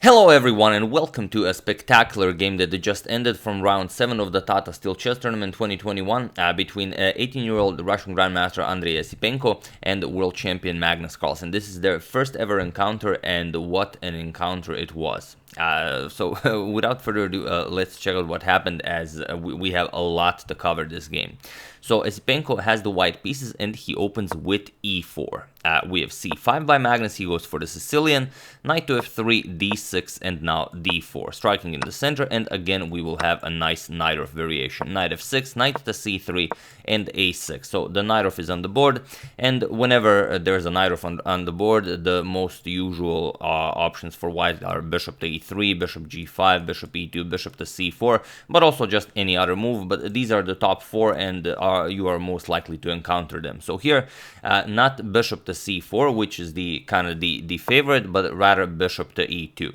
Hello everyone and welcome to a spectacular game that just ended from round 7 of the Tata Steel Chess Tournament 2021 between 18-year-old Russian Grandmaster Andrey Esipenko and world champion Magnus Carlsen. This is their first ever encounter, and what an encounter it was. So without further ado, let's check out what happened, as we have a lot to cover this game. So Esipenko has the white pieces and he opens with e4. We have c5 by Magnus, he goes for the Sicilian, knight to f3, d6, and now d4, striking in the center, and again we will have a nice knight off variation. Knight f6, knight to c3, and a6. So the knight off is on the board, and whenever there's a knight off on the board, the most usual options for white are bishop to e3, bishop g5, bishop e2, bishop to c4, but also just any other move. But these are the top 4, and you are most likely to encounter them. So here, not bishop to c4, which is the kind of the favorite, but rather bishop to e2.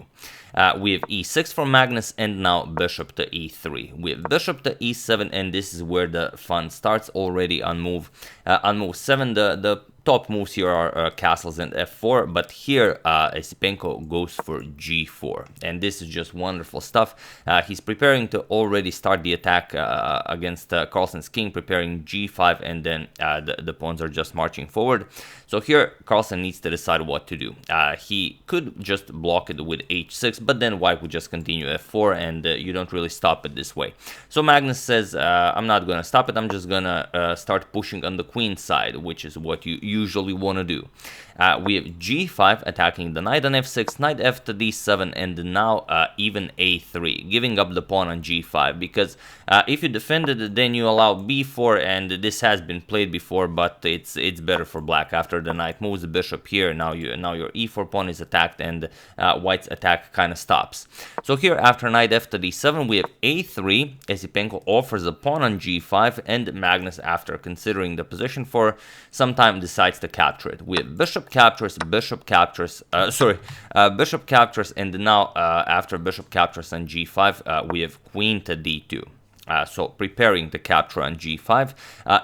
We have e6 from Magnus, and now bishop to e3. We have bishop to e7, and this is where the fun starts already on move 7. The top moves here are castles and f4, but here Esipenko goes for g4, and this is just wonderful stuff. He's preparing to already start the attack against Carlsen's king, preparing g5, and then the pawns are just marching forward. So here Carlsen needs to decide what to do. He could just block it with h6, but then Wijk would just continue f4, and you don't really stop it this way. So Magnus says, I'm not going to stop it, I'm just going to start pushing on the queen side, which is what you usually want to do. We have g5 attacking the knight on f6, knight f to d7, and now even a3, giving up the pawn on g5, because if you defend it, then you allow b4, and this has been played before, but it's better for black. After the knight moves the bishop here, now your e4 pawn is attacked, and white's attack kind of stops. So here, after knight f to d7, we have a3. Esipenko offers a pawn on g5, and Magnus, after considering the position for some time, decides to capture it. We have bishop captures, bishop captures, bishop captures, and now after bishop captures on g5, we have queen to d2. So preparing to capture on g5,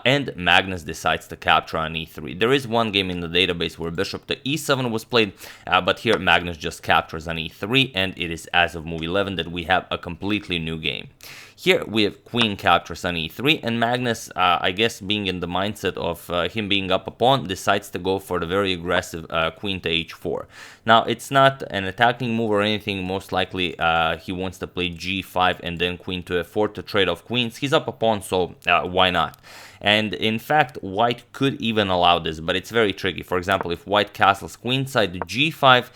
and Magnus decides to capture on e3. There is one game in the database where bishop to e7 was played, but here Magnus just captures on e3, and it is as of move 11 that we have a completely new game. Here we have queen captures on e3, and Magnus, I guess being in the mindset of him being up a pawn, decides to go for the very aggressive queen to h4. Now, it's not an attacking move or anything. Most likely he wants to play g5 and then queen to f4 to trade off queens. He's up a pawn, so why not? And in fact, white could even allow this, but it's very tricky. For example, if white castles queenside to g5,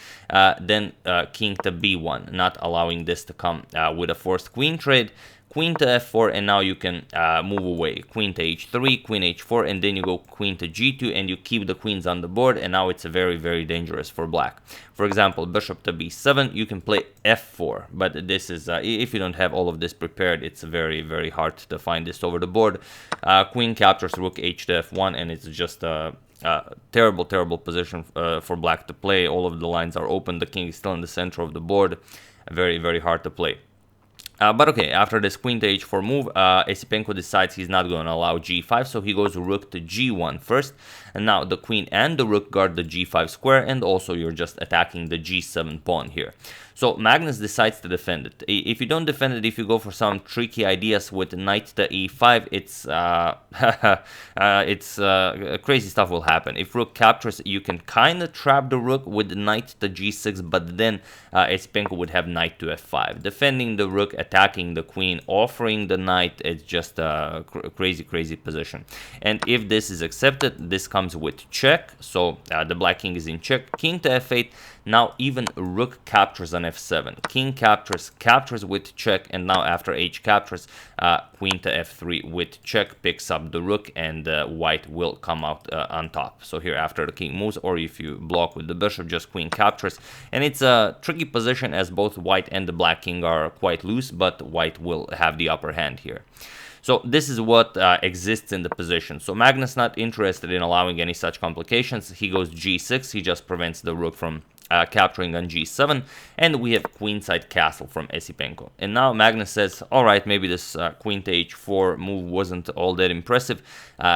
then king to b1, not allowing this to come with a forced queen trade. Queen to f4, and now you can move away. Queen to h3, queen h4, and then you go queen to g2, and you keep the queens on the board, and now it's very, very dangerous for black. For example, bishop to b7, you can play f4, but this is, if you don't have all of this prepared, it's very, very hard to find this over the board. Queen captures rook h to f1, and it's just a terrible, terrible position for black to play. All of the lines are open, the king is still in the center of the board. Very, very hard to play. But okay, after this queen to h4 move, Esipenko decides he's not going to allow g5, so he goes rook to g1 first. And now the queen and the rook guard the g5 square, and also you're just attacking the g7 pawn here. So Magnus decides to defend it. If you don't defend it, if you go for some tricky ideas with knight to e5, it's crazy stuff will happen. If rook captures, you can kind of trap the rook with knight to g6, but then Esipenko would have knight to f5. Defending the rook, attacking the queen, offering the knight, it's just a crazy, crazy position. And if this is accepted, this comes with check. So the black king is in check. King to f8. Now even rook captures on f7. King captures with check, and now after h captures, queen to f3 with check picks up the rook, and white will come out on top. So here after the king moves, or if you block with the bishop, just queen captures. And it's a tricky position as both white and the black king are quite loose, but white will have the upper hand here. So this is what exists in the position. So Magnus not interested in allowing any such complications. He goes g6. He just prevents the rook from capturing on g7, and we have queenside castle from Esipenko. And now Magnus says, all right, maybe this queen to h4 move wasn't all that impressive.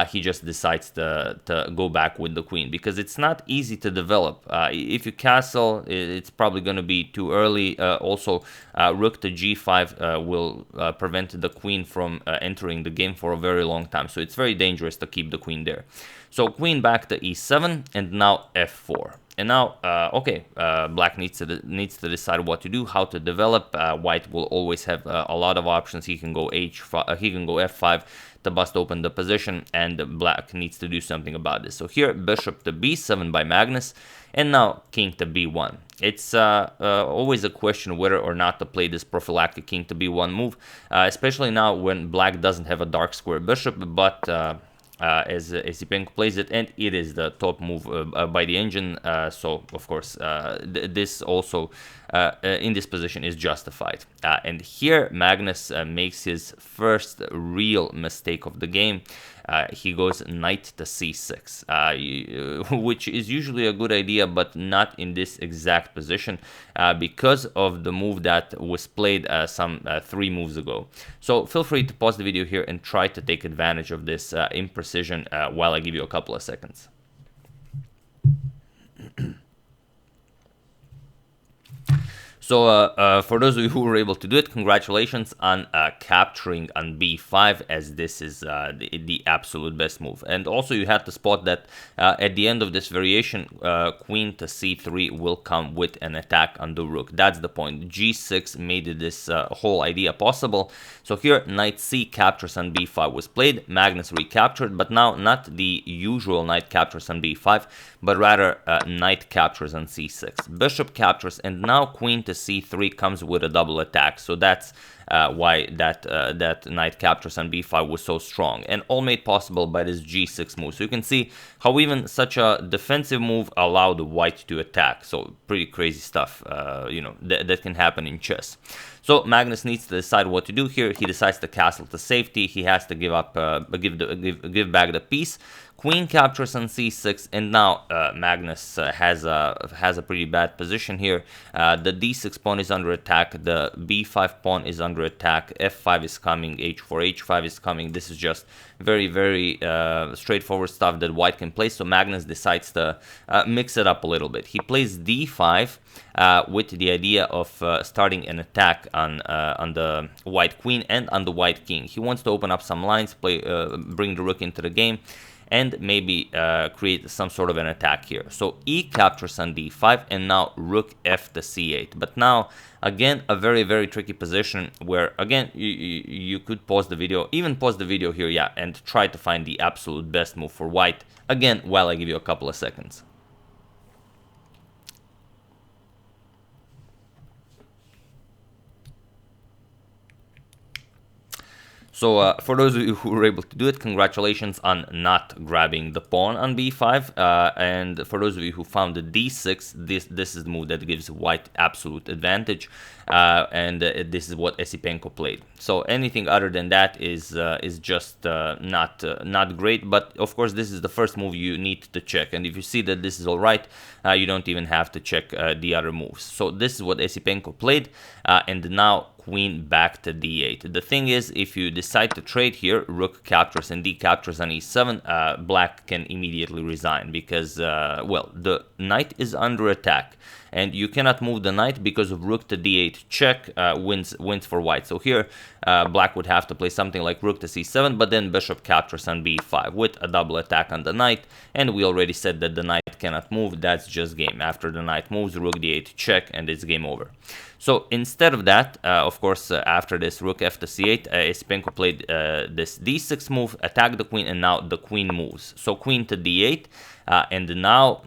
He just decides to go back with the queen, because it's not easy to develop. If you castle, it's probably going to be too early. Also, rook to g5 will prevent the queen from entering the game for a very long time, so it's very dangerous to keep the queen there. So queen back to e7, and now f4. And now, black needs to decide what to do, how to develop. White will always have a lot of options. He can go h5, he can go f5 to bust open the position, and black needs to do something about this. So here, bishop to b7 by Magnus, and now king to b1. It's always a question whether or not to play this prophylactic king to b1 move, especially now when black doesn't have a dark square bishop, but as Esipenko plays it, and it is the top move by the engine, so of course this also in this position is justified. And here Magnus makes his first real mistake of the game. He goes knight to c6, which is usually a good idea, but not in this exact position, because of the move that was played some 3 moves ago. So feel free to pause the video here and try to take advantage of this imprecision while I give you a couple of seconds. So for those of you who were able to do it, congratulations on capturing on b5, as this is the absolute best move. And also you have to spot that at the end of this variation, queen to c3 will come with an attack on the rook. That's the point. g6 made this whole idea possible. So here knight c captures on b5 was played, Magnus recaptured, but now not the usual knight captures on b5, but rather knight captures on c6. Bishop captures, and now queen to c3 comes with a double attack. So that's why that knight captures on b5 was so strong, and all made possible by this g6 move. So you can see how even such a defensive move allowed white to attack. So pretty crazy stuff, that can happen in chess. So Magnus needs to decide what to do here. He decides to castle to safety. He has to give up, give back the piece. Queen captures on c6, and now Magnus has a pretty bad position here. The d6 pawn is under attack, the b5 pawn is under attack, f5 is coming, h4, h5 is coming. This is just very, very straightforward stuff that white can play. So Magnus decides to mix it up a little bit. He plays d5 with the idea of starting an attack on the white queen and on the white king. He wants to open up some lines, bring the rook into the game, and maybe create some sort of an attack here. So e captures on d5, and now rook f to c8. But now, again, a very, very tricky position where, again, you could pause the video, even pause the video here, yeah, and try to find the absolute best move for white, again, while I give you a couple of seconds. So for those of you who were able to do it, congratulations on not grabbing the pawn on b5. And for those of you who found the d6, this is the move that gives white absolute advantage. And this is what Esipenko played. So anything other than that is just not great. But of course, this is the first move you need to check. And if you see that this is all right, you don't even have to check the other moves. So this is what Esipenko played. And now queen back to d8. The thing is, if you decide to trade here, rook captures and d captures on e7, black can immediately resign because, well, the knight is under attack. And you cannot move the knight because of rook to d8 check wins for white. So here, black would have to play something like rook to c7, but then bishop captures on b5 with a double attack on the knight. And we already said that the knight cannot move. That's just game. After the knight moves, rook d8 check, and it's game over. So instead of that, of course, after this rook f to c8, Esipenko played this d6 move, attacked the queen, and now the queen moves. So queen to d8. And now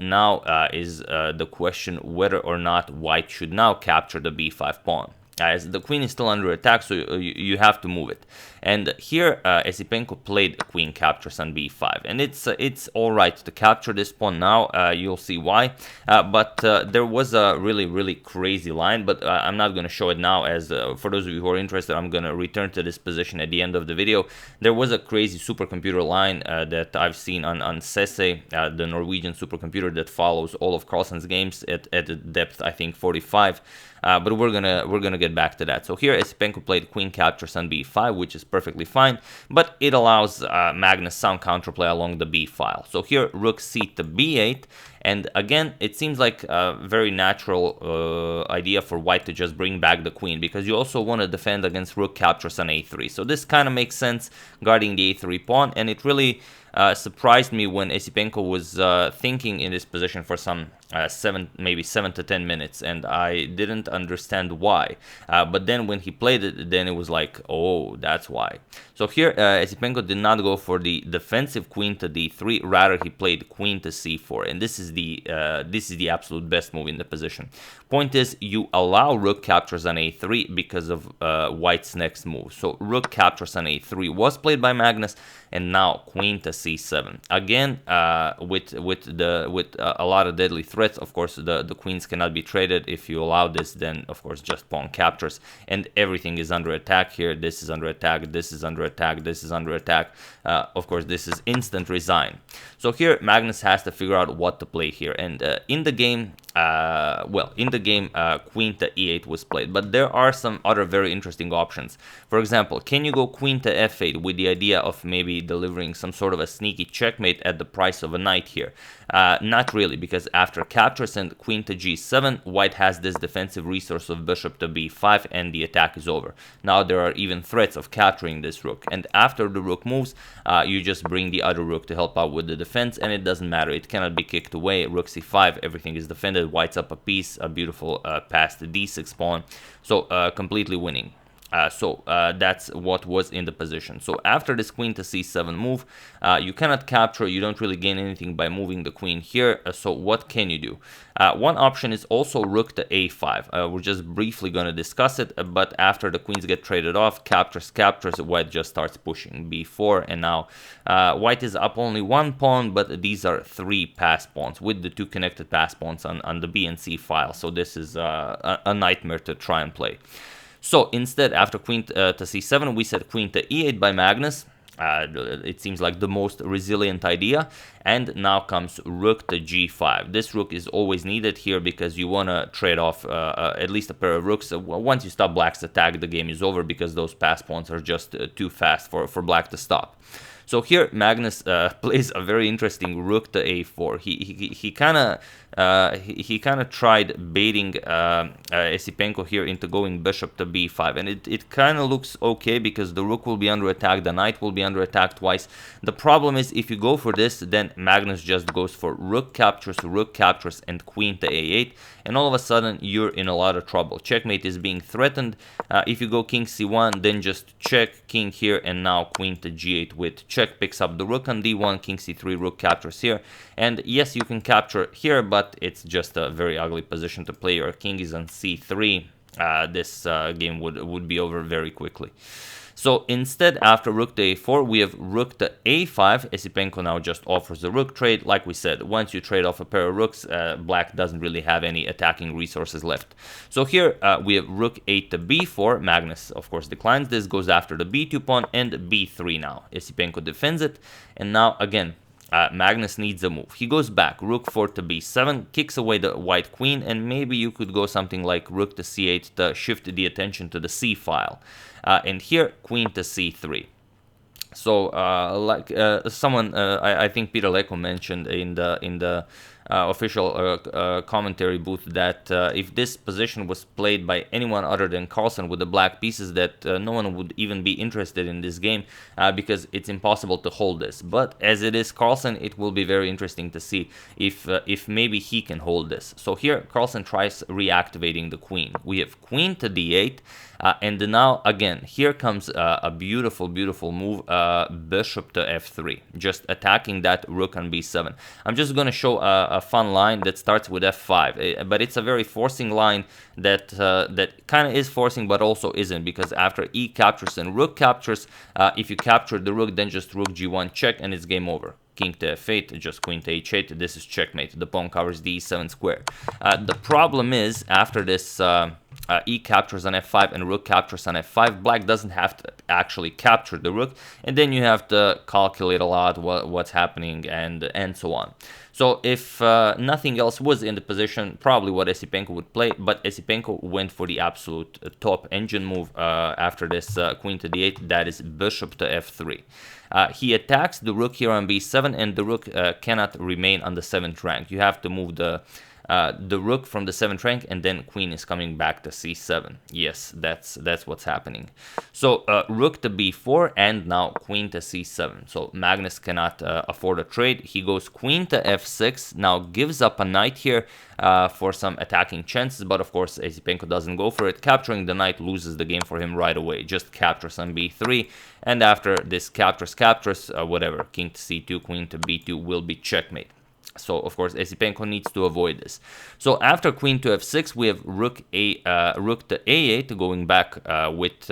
is the question whether or not white should now capture the b5 pawn. as the queen is still under attack, so you have to move it. And here Esipenko played queen captures on b5, and it's all right to capture this pawn now. You'll see why, but there was a really crazy line, but I'm not going to show it now, as for those of you who are interested, I'm going to return to this position at the end of the video. There was a crazy supercomputer line that I've seen on Sese, the Norwegian supercomputer that follows all of Carlsen's games at a depth, I think, 45. But we're gonna get back to that. So here Esipenko played queen captures on b5, which is perfectly fine, but it allows Magnus some counterplay along the b file. So here rook c to b8, and again it seems like a very natural idea for white to just bring back the queen, because you also want to defend against rook captures on a3. So this kind of makes sense, guarding the a3 pawn, and it really surprised me when Esipenko was thinking in this position for some maybe 7 to 10 minutes, and I didn't understand why. But then when he played it, then it was like, oh, that's why. So here Esipenko did not go for the defensive queen to d3, rather he played queen to c4, and this is the absolute best move in the position. Point is, you allow rook captures on a3 because of white's next move. So rook captures on a3 was played by Magnus, and now queen to c7. Again, with a lot of deadly threats. Of course, the queens cannot be traded. If you allow this, then of course just pawn captures, and everything is under attack here. This is under attack, this is under attack, this is under attack. Of course, this is instant resign. So here Magnus has to figure out what to play here, and in the game, queen to e8 was played, but there are some other very interesting options. For example, can you go queen to f8 with the idea of maybe delivering some sort of a sneaky checkmate at the price of a knight here? Not really, because after captures and queen to g7, white has this defensive resource of bishop to b5, and the attack is over. Now there are even threats of capturing this rook, and after the rook moves, you just bring the other rook to help out with the defense, and it doesn't matter, it cannot be kicked away. Rook c5, everything is defended, white's up a piece, a beautiful pass to d6 pawn, so completely winning. That's what was in the position. So after this queen to c7 move, you cannot capture, you don't really gain anything by moving the queen here. So what can you do? One option is also rook to a5. We're just briefly going to discuss it, but after the queens get traded off, captures, white just starts pushing b4, and now white is up only one pawn, but these are 3 pass pawns with the 2 connected pass pawns on the b and c file. So this is a nightmare to try and play. So instead, after queen to c7, we said queen to e8 by Magnus. It seems like the most resilient idea. And now comes rook to g5. This rook is always needed here because you want to trade off at least a pair of rooks. Once you stop black's attack, the game is over, because those pass pawns are just too fast for black to stop. So here Magnus plays a very interesting rook to a4. He kind of tried baiting Esipenko here into going bishop to b5, and it kind of looks okay because the rook will be under attack, the knight will be under attack twice. The problem is, if you go for this, then Magnus just goes for rook captures, and queen to a8, and all of a sudden you're in a lot of trouble. Checkmate is being threatened. If you go king c1, then just check king here, and now queen to g8 with check picks up the rook on d1, king c3, rook captures here. And yes, you can capture here, but it's just a very ugly position to play. Your king is on c3. This game would be over very quickly. So instead, after rook to a4, we have rook to a5. Esipenko now just offers the rook trade. Like we said, once you trade off a pair of rooks, black doesn't really have any attacking resources left. So here we have rook 8 to b4. Magnus, of course, declines this, goes after the b2 pawn, and b3 now. Esipenko defends it, and now again, Magnus needs a move. He goes back, rook 4 to b7, kicks away the white queen, and maybe you could go something like rook to c8 to shift the attention to the c file. And here, queen to c3. So, someone, I think Peter Leko mentioned in the official commentary booth that if this position was played by anyone other than Carlsen with the black pieces, that no one would even be interested in this game because it's impossible to hold this. But as it is Carlsen, it will be very interesting to see if maybe he can hold this. So here Carlsen tries reactivating the queen. We have queen to d8. And now again, here comes a beautiful move, bishop to f3, just attacking that rook on b7. I'm just going to show a fun line that starts with f5, but it's a very forcing line that kind of is forcing but also isn't, because after e captures and rook captures, if you capture the rook, then just rook g1 check and it's game over. King to f8, just queen to h8, this is checkmate. The pawn covers the e7 square. The problem is, after this e captures on f5 and rook captures on f5, black doesn't have to actually capture the rook, and then you have to calculate a lot what's happening and so on. So if nothing else was in the position, probably what Esipenko would play, but Esipenko went for the absolute top engine move after this queen to d8, that is bishop to f3. He attacks the rook here on b7, and the rook cannot remain on the 7th rank. You have to move the rook from the 7th rank, and then queen is coming back to c7. Yes, that's what's happening. So rook to b4, and now queen to c7. So Magnus cannot afford a trade. He goes queen to f6, now gives up a knight here for some attacking chances, but of course Esipenko doesn't go for it. Capturing the knight loses the game for him right away. Just captures on b3, and after this captures, whatever, king to c2, queen to b2 will be checkmate. So of course Esipenko needs to avoid this. So after queen to f6, we have rook to a8, going back with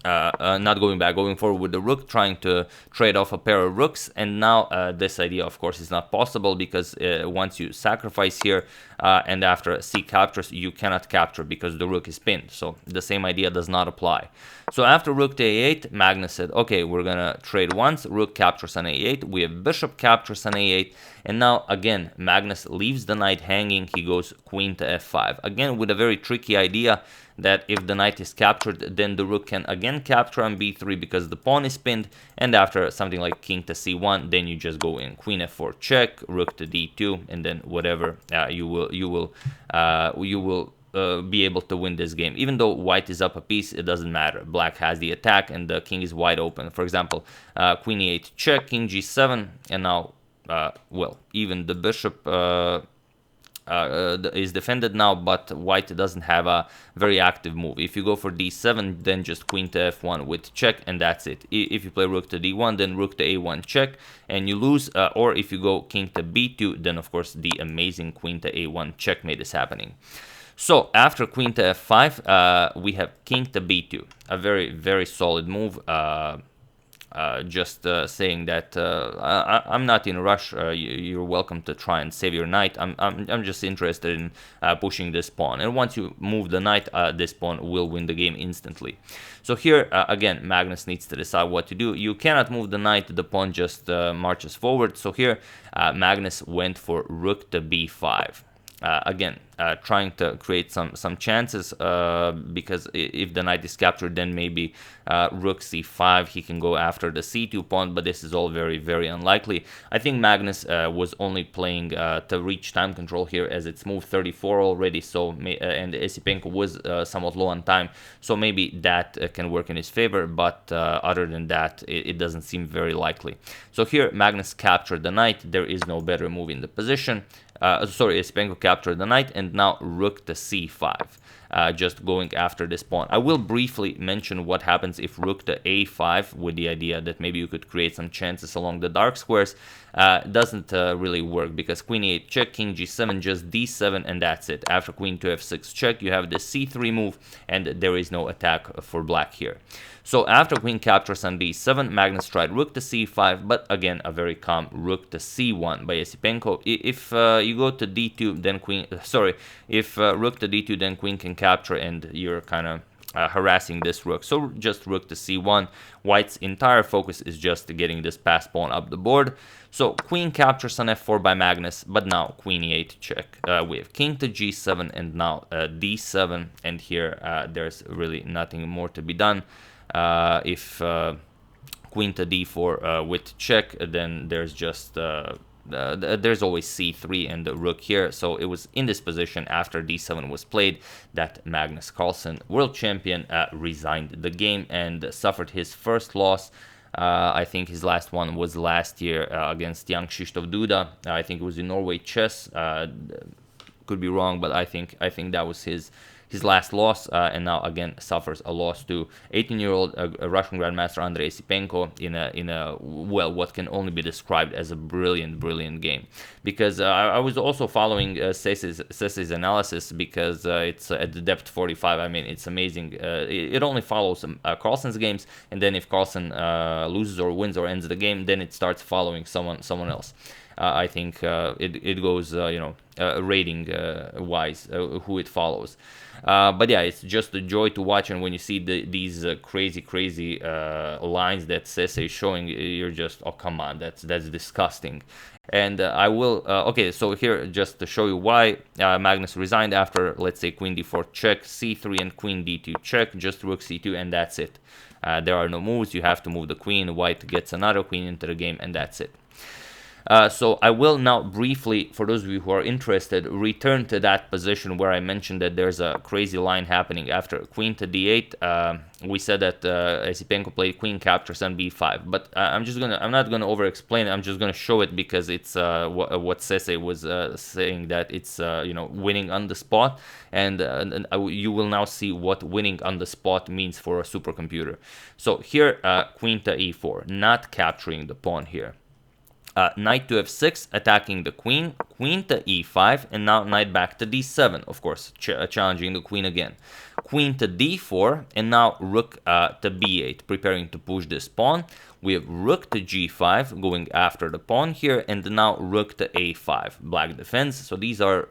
not going back, going forward with the rook, trying to trade off a pair of rooks. And now this idea, of course, is not possible, because once you sacrifice here and after c captures, you cannot capture because the rook is pinned. So the same idea does not apply. So after rook to a8, Magnus said, okay, we're gonna trade once. Rook captures on a8, we have bishop captures on a8, and now again Magnus leaves the knight hanging. He goes queen to f5, again with a very tricky idea that if the knight is captured, then the rook can again capture on b3 because the pawn is pinned, and after something like king to c1, then you just go in queen f4 check, rook to d2, and then whatever, you will be able to win this game. Even though white is up a piece, it doesn't matter. Black has the attack and the king is wide open. For example, queen e8 check, king g7, and now well, even the bishop is defended now, but white doesn't have a very active move. If you go for d7, then just queen to f1 with check, and that's it. If you play rook to d1, then rook to a1 check, and you lose. Or if you go king to b2, then of course the amazing queen to a1 checkmate is happening. So after queen to f5, we have king to b2, a very, very solid move. Just saying that I'm not in a rush. You're welcome to try and save your knight. I'm just interested in pushing this pawn, and once you move the knight, this pawn will win the game instantly. So here again, Magnus needs to decide what to do. You cannot move the knight; the pawn just marches forward. So here Magnus went for rook to b5. Again, trying to create some chances, because if the knight is captured, then maybe rook c5, he can go after the c2 pawn, but this is all very, very unlikely. I think Magnus was only playing to reach time control here, as it's moved 34 already, so and Esipenko was somewhat low on time, so maybe that can work in his favor, but other than that, it doesn't seem very likely. So here Magnus captured the knight. There is no better move in the position. Esipenko captured the knight, and now rook to c5, just going after this pawn. I will briefly mention what happens if rook to a5, with the idea that maybe you could create some chances along the dark squares. Doesn't really work, because queen e8 check, king g7, just d7, and that's it. After queen to f6 check, you have the c3 move, and there is no attack for black here. So after queen captures on b7, Magnus tried rook to c5, but again a very calm rook to c1 by Esipenko. If you go to d2, then queen, if rook to d2, then queen can capture, and you're kind of harassing this rook. So just rook to c1. White's entire focus is just getting this passed pawn up the board. So queen captures on f4 by Magnus, but now queen e8 check. We have king to g7, and now d7, and here there's really nothing more to be done. If queen to d4 with check, then there's just there's always c3 and the rook here. So it was in this position, after d7 was played, that Magnus Carlsen, world champion, resigned the game and suffered his first loss. I think his last one was last year against young Krzysztof Duda. I think it was in Norway Chess. Could be wrong, but I think that was his his last loss, and now again suffers a loss to 18-year-old Russian Grandmaster Andrey Esipenko in a well, what can only be described as a brilliant game. Because I was also following Sesse's analysis, because it's at the depth 45. I mean, it's amazing. It only follows Carlsen's games, and then if Carlsen loses or wins or ends the game, then it starts following someone else. I think it goes, rating wise, who it follows. But yeah, it's just a joy to watch, and when you see these crazy lines that Sesse is showing, you're just, oh come on, that's disgusting. And I will, okay, so here just to show you why Magnus resigned after, let's say, queen d4 check, c3 and queen d2 check, just rook c2, and that's it. There are no moves, you have to move the queen, white gets another queen into the game, and that's it. So I will now briefly, for those of you who are interested, return to that position where I mentioned that there's a crazy line happening after queen to d8. We said that Esipenko played queen captures on b5, but I'm not gonna over-explain it. I'm just gonna show it because it's what Sesse was saying, that it's winning on the spot, and you will now see what winning on the spot means for a supercomputer. So here, queen to e4, not capturing the pawn here. Knight to f6, attacking the queen, queen to e5, and now knight back to d7, of course, challenging the queen again. Queen to d4, and now rook to b8, preparing to push this pawn. We have rook to g5, going after the pawn here, and now rook to a5, black defense. So these are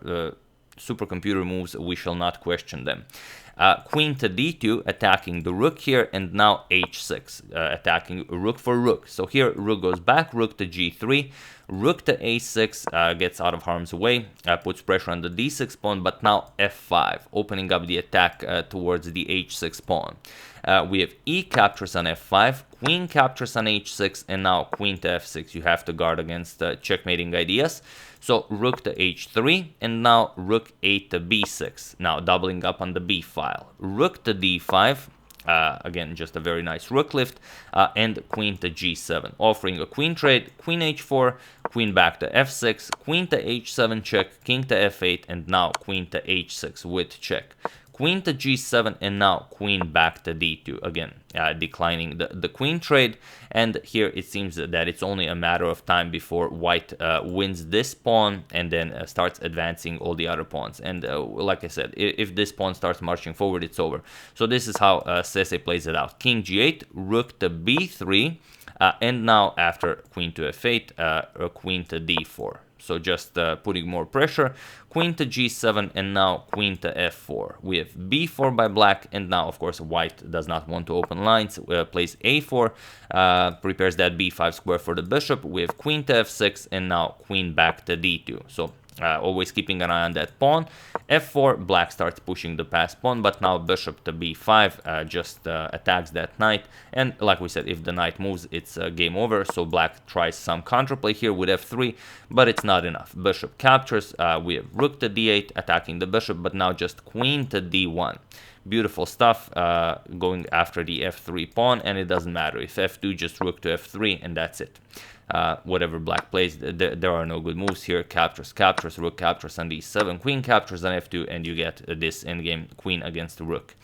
supercomputer moves, we shall not question them. Queen to d2, attacking the rook here, and now h6, attacking rook for rook. So here, rook goes back, rook to g3, rook to a6, gets out of harm's way, puts pressure on the d6 pawn, but now f5, opening up the attack towards the h6 pawn. We have e captures on f5, queen captures on h6, and now queen to f6. You have to guard against checkmating ideas. So rook to h3, and now rook a to b6, now doubling up on the b file. Rook to d5, again, just a very nice rook lift, and queen to g7, offering a queen trade, queen h4, queen back to f6, queen to h7 check, king to f8, and now queen to h6 with check. Queen to g7, and now queen back to d2, again declining the queen trade. And here it seems that it's only a matter of time before white wins this pawn, and then starts advancing all the other pawns. And like I said, if this pawn starts marching forward, it's over. So this is how Sesse plays it out. King g8, rook to b3, and now after queen to f8, queen to d4. So just putting more pressure, queen to g7, and now queen to f4. We have b4 by black, and now, of course, white does not want to open lines, plays a4, prepares that b5 square for the bishop. We have queen to f6, and now queen back to d2. So always keeping an eye on that pawn. f4, black starts pushing the passed pawn, but now bishop to b5 just attacks that knight. And like we said, if the knight moves, it's game over. So black tries some counterplay here with f3, but it's not enough. Bishop captures. We have rook to d8, attacking the bishop, but now just queen to d1. Beautiful stuff, going after the f3 pawn, and it doesn't matter. If f2, just rook to f3, and that's it. Whatever black plays, there are no good moves here. Captures, rook captures on d7, queen captures on f2, and you get this endgame queen against the rook.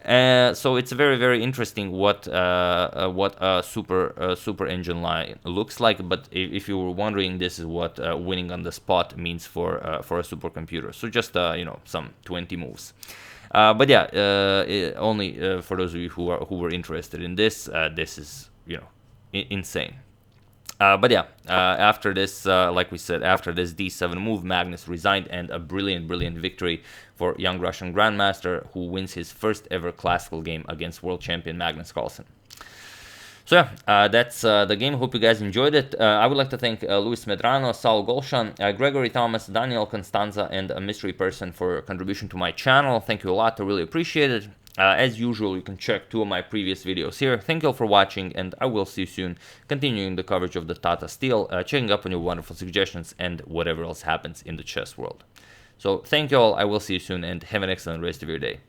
So it's very interesting what a super engine line looks like. But if you were wondering, this is what winning on the spot means for a supercomputer. So just some 20 moves. But yeah, only for those of you who were interested in this, this is insane. But yeah, after this, like we said, after this d7 move, Magnus resigned, and a brilliant victory for young Russian Grandmaster, who wins his first ever classical game against world champion Magnus Carlsen. So yeah, that's the game. Hope you guys enjoyed it. I would like to thank Luis Medrano, Saul Golshan, Gregory Thomas, Daniel Constanza, and a mystery person for contribution to my channel. Thank you a lot. I really appreciate it. As usual, you can check 2 of my previous videos here. Thank you all for watching, and I will see you soon, continuing the coverage of the Tata Steel, checking up on your wonderful suggestions, and whatever else happens in the chess world. So thank you all, I will see you soon, and have an excellent rest of your day.